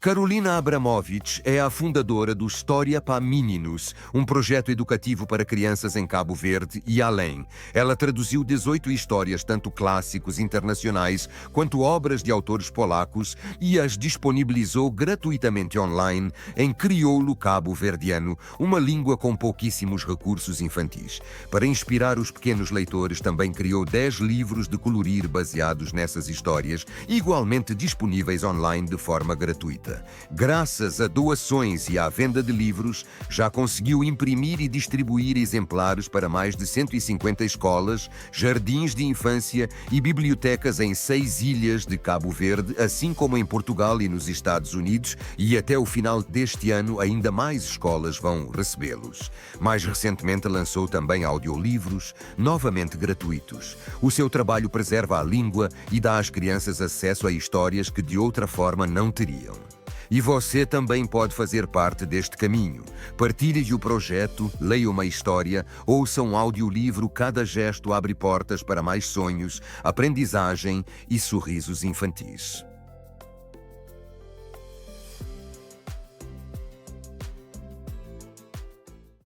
Carolina Abramovich é a fundadora do História para Meninos, um projeto educativo para crianças em Cabo Verde e além. Ela traduziu 18 histórias, tanto clássicos internacionais quanto obras de autores polacos, e as disponibilizou gratuitamente online em crioulo cabo-verdiano, uma língua com pouquíssimos recursos infantis. Para inspirar os pequenos leitores, também criou 10 livros de colorir baseados nessas histórias, igualmente disponíveis online de forma gratuita. Graças a doações e à venda de livros, já conseguiu imprimir e distribuir exemplares para mais de 150 escolas, jardins de infância e bibliotecas em 6 ilhas de Cabo Verde, assim como em Portugal e nos Estados Unidos, e até o final deste ano ainda mais escolas vão recebê-los. Mais recentemente lançou também audiolivros, novamente gratuitos. O seu trabalho preserva a língua e dá às crianças acesso a histórias que de outra forma não teriam. E você também pode fazer parte deste caminho. Partilhe o projeto, leia uma história, ouça um audiolivro. Cada gesto abre portas para mais sonhos, aprendizagem e sorrisos infantis.